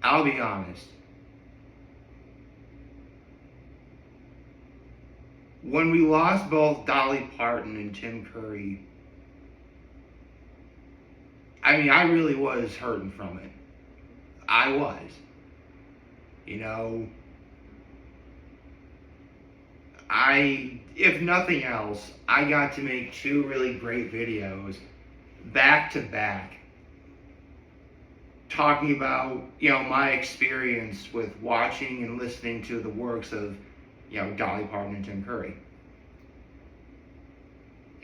I'll be honest. When we lost both Dolly Parton and Tim Curry, I mean, I really was hurting from it. I was. You know, if nothing else, I got to make two really great videos back to back talking about, my experience with watching and listening to the works of, Dolly Parton and Tim Curry.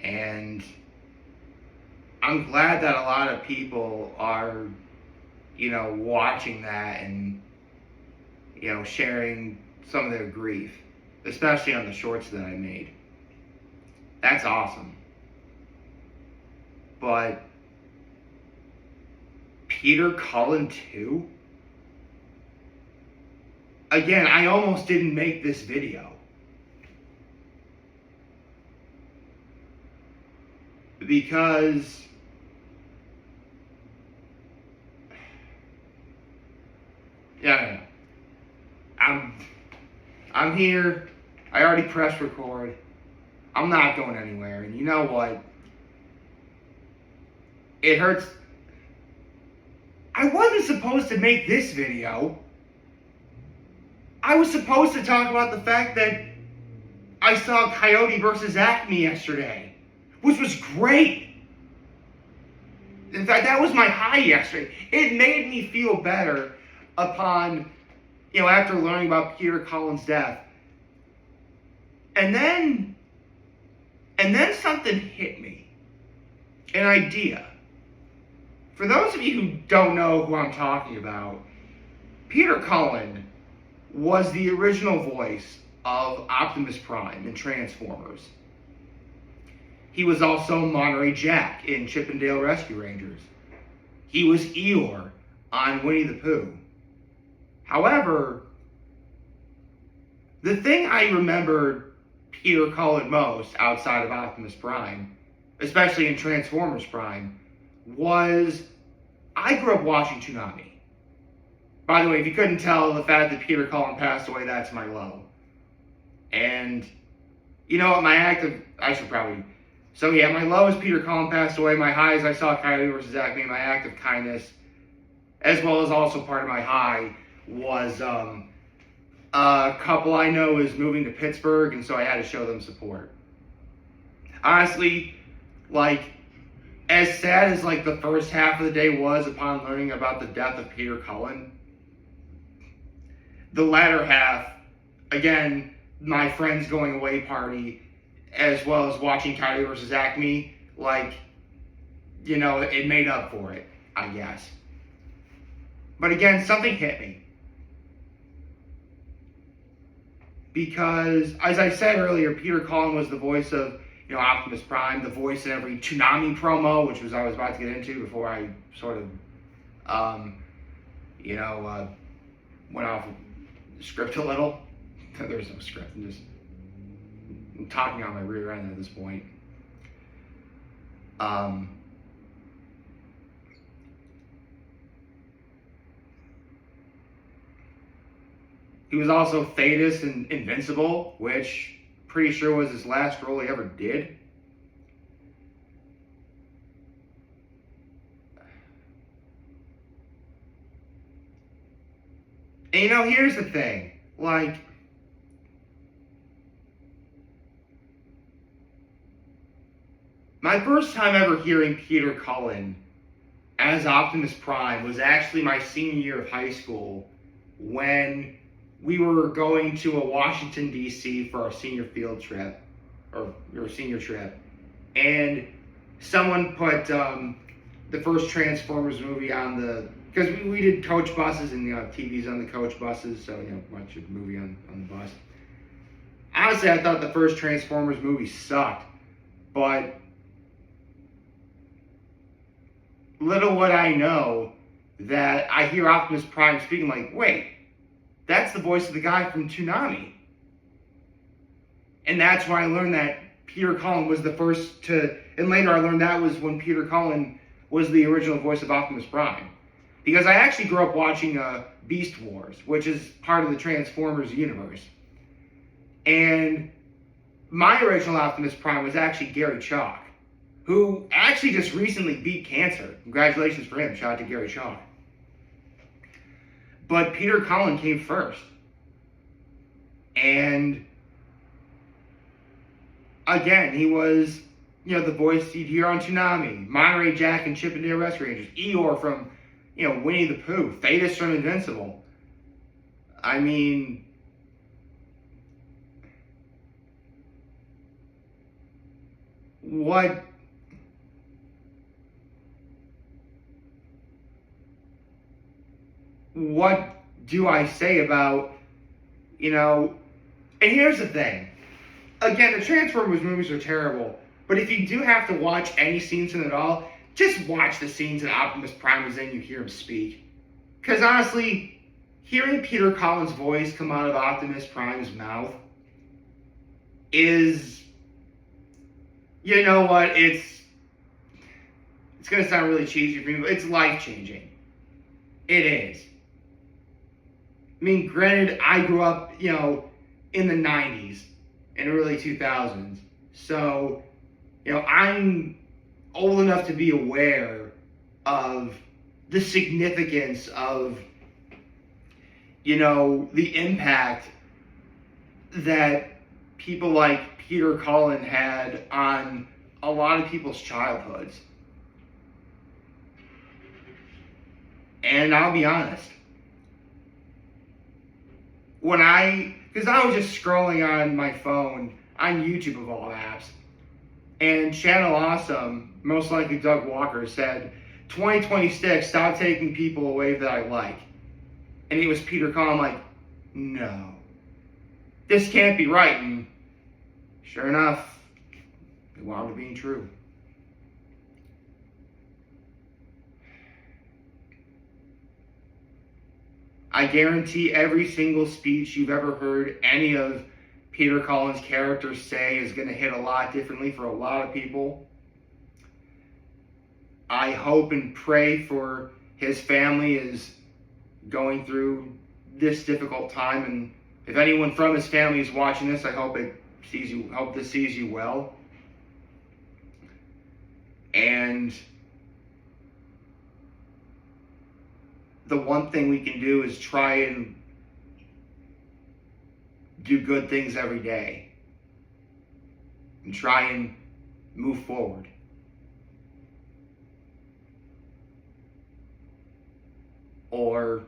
And I'm glad that a lot of people are, watching that and, sharing some of their grief, especially on the shorts that I made. That's awesome. But Peter Cullen too? Again, I almost didn't make this video. Because yeah, I'm here. I already pressed record. I'm not going anywhere. And you know what? It hurts. I wasn't supposed to make this video. I was supposed to talk about the fact that I saw Coyote versus Acme yesterday, which was great. In fact, that was my high yesterday. It made me feel better upon, after learning about Peter Cullen's death. And then something hit me. An idea. For those of you who don't know who I'm talking about, Peter Cullen was the original voice of Optimus Prime in Transformers. He was also Monterey Jack in Chip 'n Dale Rescue Rangers. He was Eeyore on Winnie the Pooh. However, the thing I remember Peter Cullen most outside of Optimus Prime, especially in Transformers Prime, was I grew up watching Toonami. By the way, if you couldn't tell, the fact that Peter Cullen passed away, that's my low. And, my low is Peter Cullen passed away. My high is I saw Coyote versus Acme. My act of kindness, as well as also part of my high, was a couple I know is moving to Pittsburgh, and so I had to show them support. Honestly, as sad as the first half of the day was upon learning about the death of Peter Cullen, the latter half, again, my friend's going away party, as well as watching Coyote versus Acme, it made up for it, I guess. But again, something hit me. Because, as I said earlier, Peter Cullen was the voice of, Optimus Prime, the voice in every Toonami promo, which I was about to get into before I sort of, went off the script a little. There's no script. I'm talking on my rear end at this point. He was also Thetis in Invincible, which pretty sure was his last role he ever did. And here's the thing. My first time ever hearing Peter Cullen as Optimus Prime was actually my senior year of high school when we were going to a Washington, D.C. for our senior field trip, or senior trip, and someone put the first Transformers movie on because we did coach buses and TVs on the coach buses, so watch a movie on the bus. Honestly, I thought the first Transformers movie sucked, but little would I know that I hear Optimus Prime speaking wait, that's the voice of the guy from Toonami. And that's where I learned that Peter Cullen was the first to, and later I learned that was when Peter Cullen was the original voice of Optimus Prime. Because I actually grew up watching Beast Wars, which is part of the Transformers universe. And my original Optimus Prime was actually Gary Chalk, who actually just recently beat cancer. Congratulations for him. Shout out to Gary Chalk. But Peter Cullen came first. And again, he was, the voice you'd hear on Toonami, Monterey Jack and Chip and Dale Rescue Rangers, Eeyore from, Winnie the Pooh, Thetis from Invincible. I mean, what do I say about, and here's the thing. Again, the Transformers movies are terrible, but if you do have to watch any scenes in it all, just watch the scenes that Optimus Prime is in, you hear him speak. Because honestly, hearing Peter Cullen's voice come out of Optimus Prime's mouth is, you know what, it's going to sound really cheesy for me, but it's life-changing. It is. I mean, granted, I grew up, in the 90s and early 2000s. So, I'm old enough to be aware of the significance of, the impact that people like Peter Cullen had on a lot of people's childhoods. And I'll be honest, because I was just scrolling on my phone, on YouTube of all apps, and Channel Awesome, most likely Doug Walker, said, 2026, stop taking people away that I like. And it was Peter Cullen. I'm like, no, this can't be right. And sure enough, it wound up being true. I guarantee every single speech you've ever heard any of Peter Cullen's characters say is going to hit a lot differently for a lot of people. I hope and pray for his family is going through this difficult time, and if anyone from his family is watching this, I hope this sees you well. And the one thing we can do is try and do good things every day and try and move forward. Or,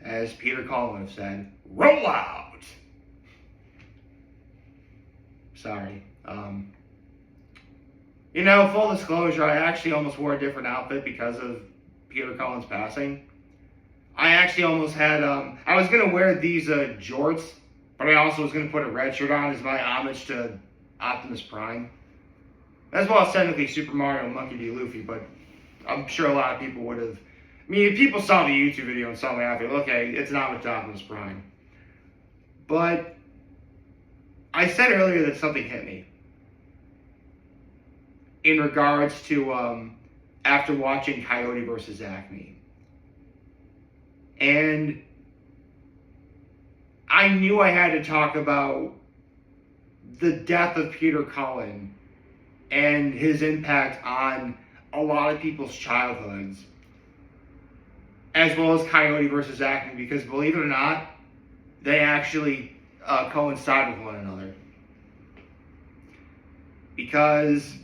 as Peter Cullen would have said, roll out! Sorry. Full disclosure, I actually almost wore a different outfit because of Peter Cullen's passing. I actually almost had, I was going to wear these jorts, but I also was going to put a red shirt on as my homage to Optimus Prime. As well as technically Super Mario and Monkey D. Luffy, but I'm sure a lot of people would have, if people saw the YouTube video and saw my outfit, okay, it's not with Optimus Prime. But I said earlier that something hit me in regards to, after watching Coyote versus Acme. And I knew I had to talk about the death of Peter Cullen and his impact on a lot of people's childhoods, as well as Coyote versus Acme, because believe it or not, they actually coincide with one another. Because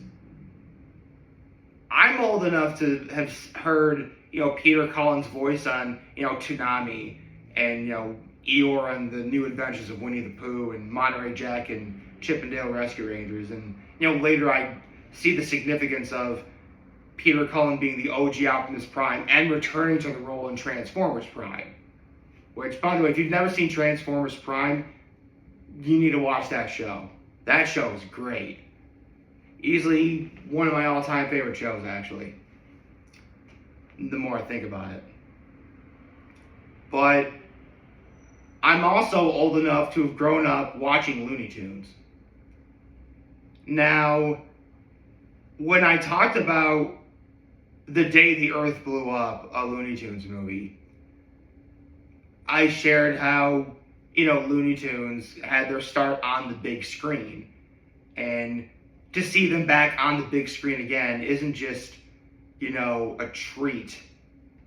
I'm old enough to have heard, Peter Cullen's voice on, Toonami and, Eeyore and the New Adventures of Winnie the Pooh and Monterey Jack and Chip and Dale Rescue Rangers. And, later I see the significance of Peter Cullen being the OG Optimus Prime and returning to the role in Transformers Prime. Which, by the way, if you've never seen Transformers Prime, you need to watch that show. That show is great. Easily one of my all-time favorite shows, actually. The more I think about it. But I'm also old enough to have grown up watching Looney Tunes. Now, when I talked about The Day the Earth Blew Up, a Looney Tunes movie, I shared how, Looney Tunes had their start on the big screen. And to see them back on the big screen again isn't just, a treat.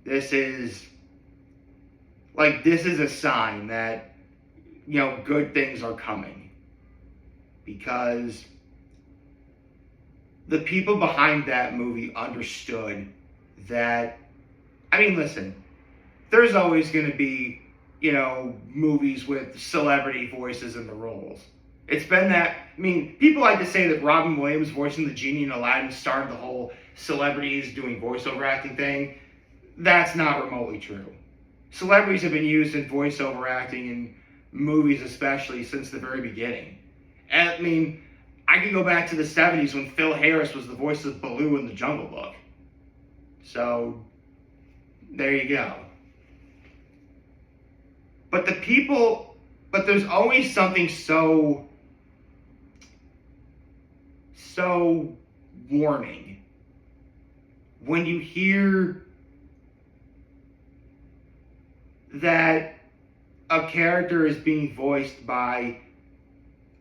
This is a sign that, good things are coming. Because the people behind that movie understood that, listen, there's always going to be, movies with celebrity voices in the roles. It's been that, people like to say that Robin Williams voicing the genie in Aladdin started the whole celebrities doing voiceover acting thing. That's not remotely true. Celebrities have been used in voiceover acting in movies especially since the very beginning. And I can go back to the 70s when Phil Harris was the voice of Baloo in The Jungle Book. So, there you go. But there's always something so warning when you hear that a character is being voiced by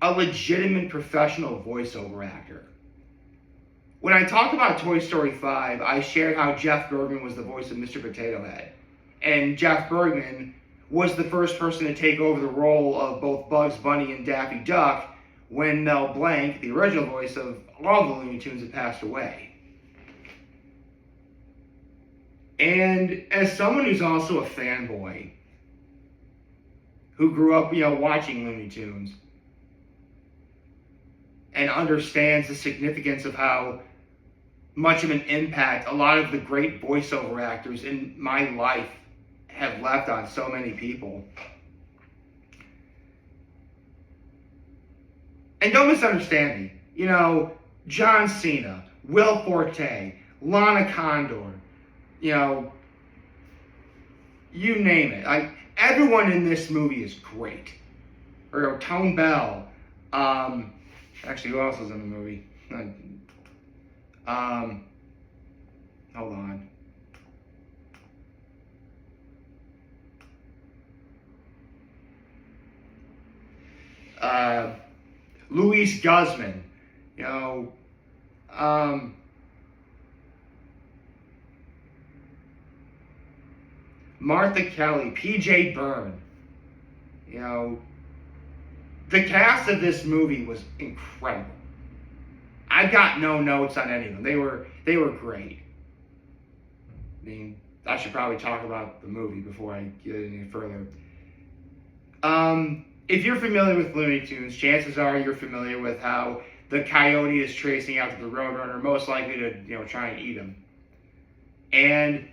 a legitimate professional voiceover actor. When I talked about Toy Story 5, I shared how Jeff Bergman was the voice of Mr. Potato Head. And Jeff Bergman was the first person to take over the role of both Bugs Bunny and Daffy Duck when Mel Blanc, the original voice of all the Looney Tunes, had passed away. And as someone who's also a fanboy, who grew up, watching Looney Tunes, and understands the significance of how much of an impact a lot of the great voiceover actors in my life have left on so many people. And don't misunderstand me. John Cena, Will Forte, Lana Condor, you name it. Everyone in this movie is great. Or Tone Bell. Actually, who else is in the movie? Hold on. Luis Guzman. Martha Kelly, PJ Byrne. The cast of this movie was incredible. I've got no notes on any of them. They were great. I should probably talk about the movie before I get any further. If you're familiar with Looney Tunes, chances are you're familiar with how the Coyote is tracing after the Roadrunner, most likely to try and eat him. And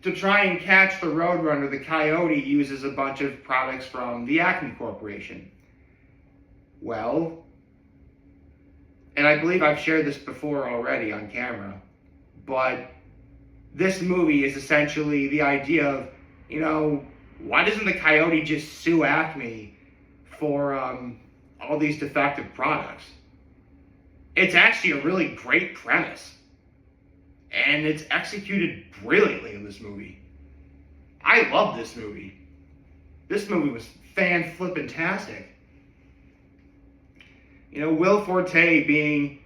to try and catch the Roadrunner, the Coyote uses a bunch of products from the Acme Corporation. Well, and I believe I've shared this before already on camera, but this movie is essentially the idea of, why doesn't the Coyote just sue Acme for all these defective products? It's actually a really great premise. And it's executed brilliantly in this movie. I love this movie. This movie was fan-flippin-tastic. Will Forte being,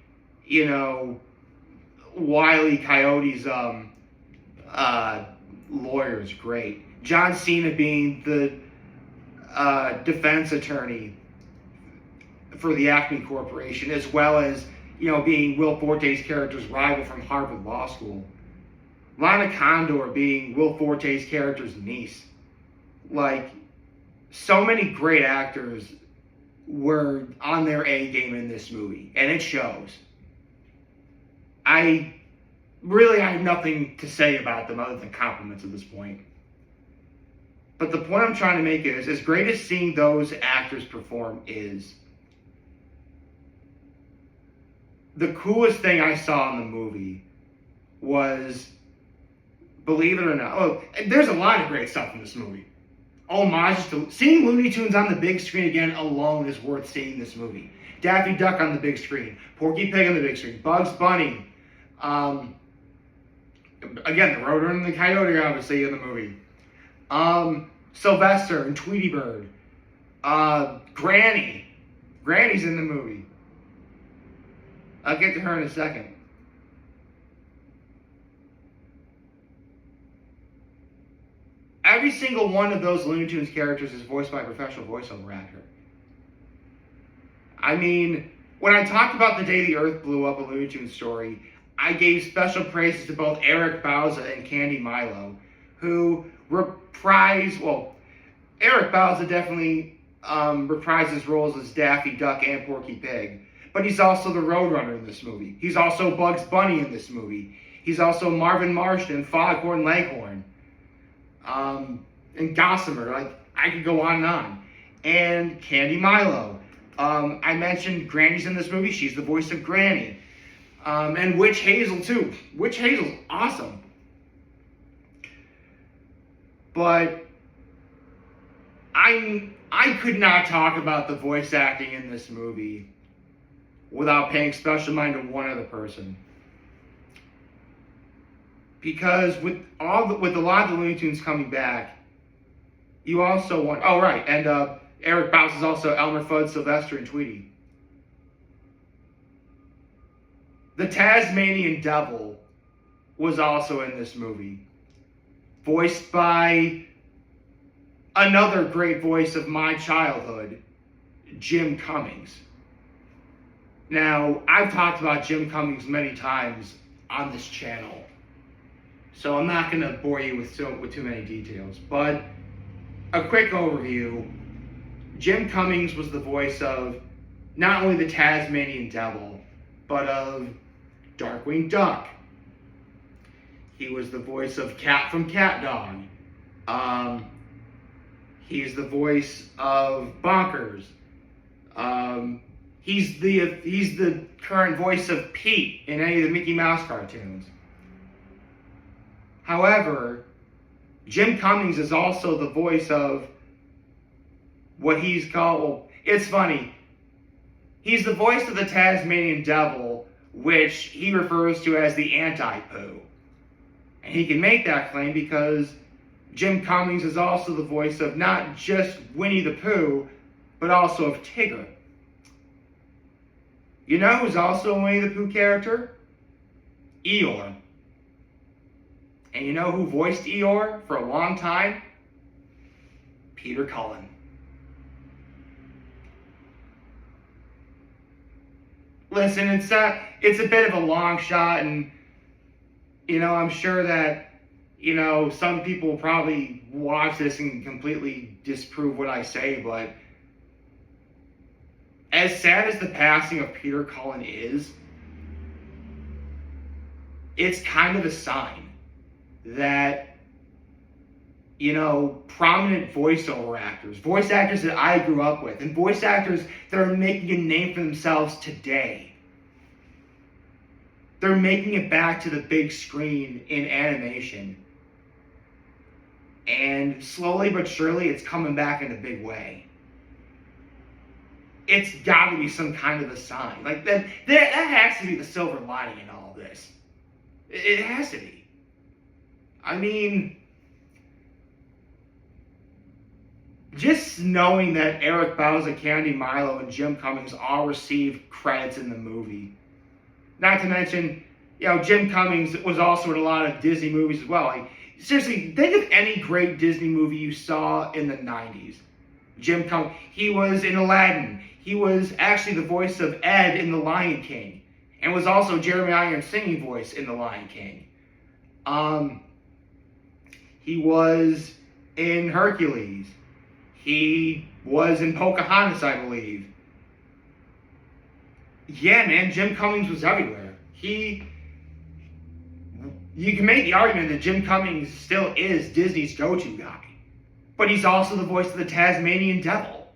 Wile E. Coyote's lawyer is great. John Cena being the defense attorney for the Acme Corporation, as well as being Will Forte's character's rival from Harvard Law School. Lana Condor being Will Forte's character's niece. So many great actors were on their A game in this movie, and it shows. I have nothing to say about them other than compliments at this point. But the point I'm trying to make is, as great as seeing those actors perform is, the coolest thing I saw in the movie was, believe it or not, there's a lot of great stuff in this movie. homages to seeing Looney Tunes on the big screen again alone is worth seeing this movie. Daffy Duck on the big screen, Porky Pig on the big screen, Bugs Bunny, again the Roadrunner and the Coyote are obviously in the movie. Sylvester and Tweety Bird, Granny's in the movie. I'll get to her in a second. Every single one of those Looney Tunes characters is voiced by a professional voiceover actor. I mean, when I talked about the day the Earth blew up, a Looney Tunes story, I gave special praises to both Eric Bauza and Candy Milo, who reprise, well, Eric Bauza definitely reprises roles as Daffy Duck and Porky Pig, but he's also the Roadrunner in this movie. He's also Bugs Bunny in this movie. He's also Marvin Marston and Foghorn Leghorn. And Gossamer, like, I could go on and on. And Candy Milo. I mentioned Granny's in this movie. She's the voice of Granny. And Witch Hazel, too. Witch Hazel's awesome. But I could not talk about the voice acting in this movie without paying special mind to one other person. Because with a lot of the Looney Tunes coming back, you also want... Oh, right. And Eric Bauza is also Elmer Fudd, Sylvester, and Tweety. The Tasmanian Devil was also in this movie. Voiced by another great voice of my childhood, Jim Cummings. Now, I've talked about Jim Cummings many times on this channel, so I'm not going to bore you with too many details. But a quick overview, Jim Cummings was the voice of not only the Tasmanian Devil, but of Darkwing Duck. He was the voice of Cat from Cat Dog. He's the voice of Bonkers. He's the current voice of Pete in any of the Mickey Mouse cartoons. However, Jim Cummings is also the voice of what he's called, well, it's funny, he's the voice of the Tasmanian Devil, which he refers to as the Anti-Pooh. And he can make that claim because Jim Cummings is also the voice of not just Winnie the Pooh, but also of Tigger. You know who's also a Winnie the Pooh character? Eeyore. And you know who voiced Eeyore for a long time? Peter Cullen. Listen, it's a bit of a long shot, and I'm sure that some people will probably watch this and completely disprove what I say, but as sad as the passing of Peter Cullen is, it's kind of a sign that, prominent voiceover actors, voice actors that I grew up with, and voice actors that are making a name for themselves today, they're making it back to the big screen in animation. And slowly but surely, it's coming back in a big way. It's got to be some kind of a sign. Like, that has to be the silver lining in all this. It has to be. I mean, just knowing that Eric Bauza, Candy Milo, and Jim Cummings all received credits in the movie. Not to mention, Jim Cummings was also in a lot of Disney movies as well. Like, seriously, think of any great Disney movie you saw in the 90s. Jim Cummings, he was in Aladdin. He was actually the voice of Ed in The Lion King, and was also Jeremy Irons' singing voice in The Lion King. He was in Hercules. He was in Pocahontas, I believe. Yeah, man, Jim Cummings was everywhere. You can make the argument that Jim Cummings still is Disney's go-to guy. But he's also the voice of the Tasmanian Devil.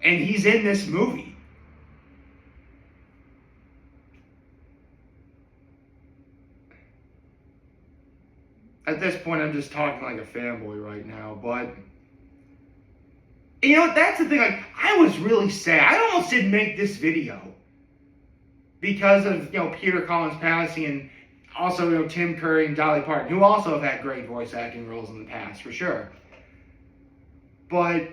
And he's in this movie. At this point, I'm just talking like a fanboy right now, but you know, that's the thing, like, I was really sad. I almost didn't make this video because of, you know, Peter Cullen's passing, and also, you know, Tim Curry and Dolly Parton, who also have had great voice acting roles in the past, for sure. But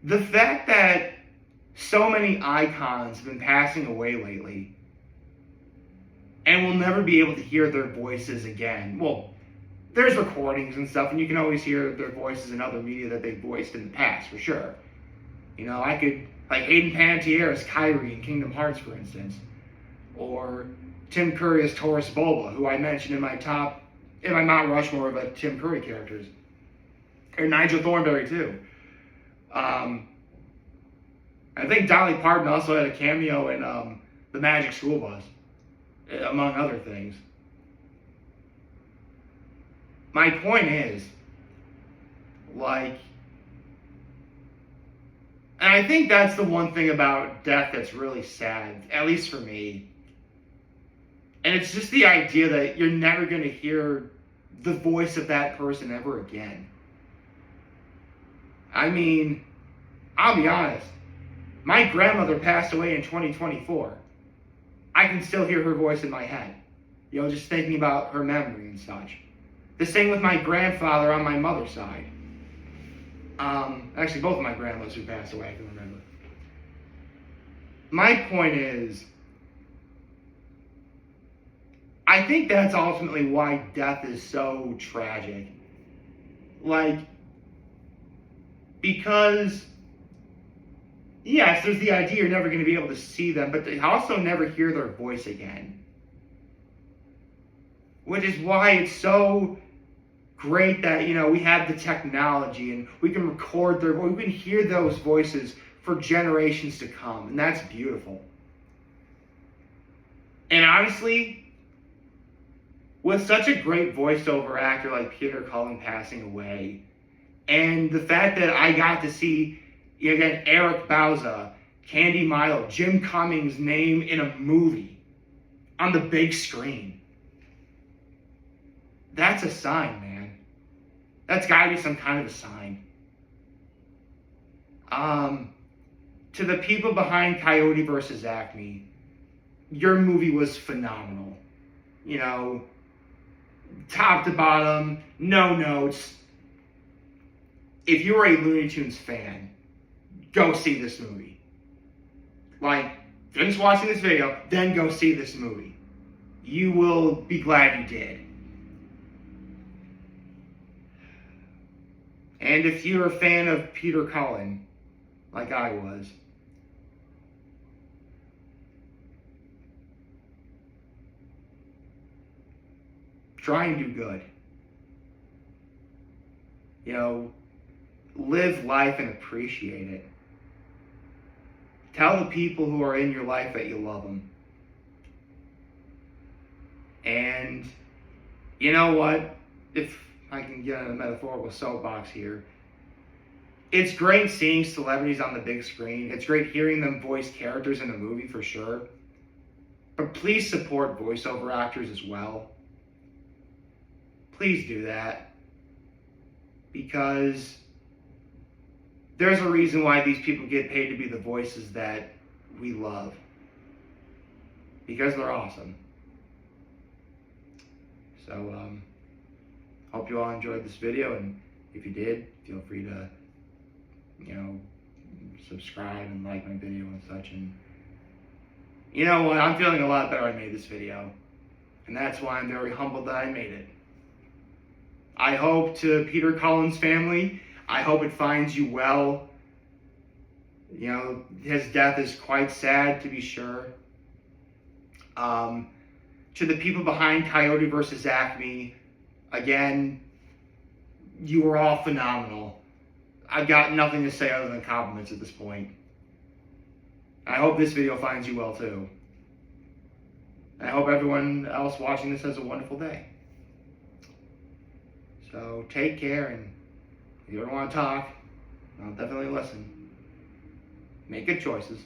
the fact that so many icons have been passing away lately, and we'll never be able to hear their voices again. Well, there's recordings and stuff, and you can always hear their voices in other media that they've voiced in the past, for sure. You know, I could, like Hayden Panettiere as Kyrie in Kingdom Hearts, for instance. Or Tim Curry as Taurus Bulba, who I mentioned in my Mount Rushmore of Tim Curry characters. Or Nigel Thornberry, too. I think Dolly Parton also had a cameo in The Magic School Bus, among other things. My point is, like, and I think that's the one thing about death that's really sad, at least for me. And it's just the idea that you're never going to hear the voice of that person ever again. I mean, I'll be honest. My grandmother passed away in 2024. I can still hear her voice in my head. You know, just thinking about her memory and such. The same with my grandfather on my mother's side. Actually, both of my grandmothers who passed away, I can remember. My point is, I think that's ultimately why death is so tragic. Like, because, yes, there's the idea you're never going to be able to see them, but they also never hear their voice again. Which is why it's so great that, you know, we have the technology and we can record their voice, we can hear those voices for generations to come, and that's beautiful. And honestly, with such a great voiceover actor like Peter Cullen passing away, and the fact that I got to see, again, Eric Bauza, Candy Milo, Jim Cummings' name in a movie on the big screen, that's a sign, man. That's got to be some kind of a sign. To the people behind Coyote versus Acme, your movie was phenomenal. You know, top to bottom, no notes. If you are a Looney Tunes fan, go see this movie. Like, finish watching this video, then go see this movie. You will be glad you did. And if you're a fan of Peter Cullen, like I was, try and do good. You know, live life and appreciate it. Tell the people who are in your life that you love them. And you know what? If I can get on a metaphorical soapbox here, it's great seeing celebrities on the big screen. It's great hearing them voice characters in a movie, for sure. But please support voiceover actors as well. Please do that. Because there's a reason why these people get paid to be the voices that we love. Because they're awesome. So, hope you all enjoyed this video, and if you did, feel free to, you know, subscribe and like my video and such. And you know what? I'm feeling a lot better I made this video, and that's why I'm very humbled that I made it. I hope, to Peter Cullen's family, I hope it finds you well. You know, his death is quite sad, to be sure. To the people behind Coyote versus Acme, again, you were all phenomenal. I've got nothing to say other than compliments at this point. I hope this video finds you well too. I hope everyone else watching this has a wonderful day. So take care, and if you don't want to talk, I'll definitely listen. Make good choices.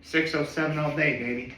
607 all day, baby.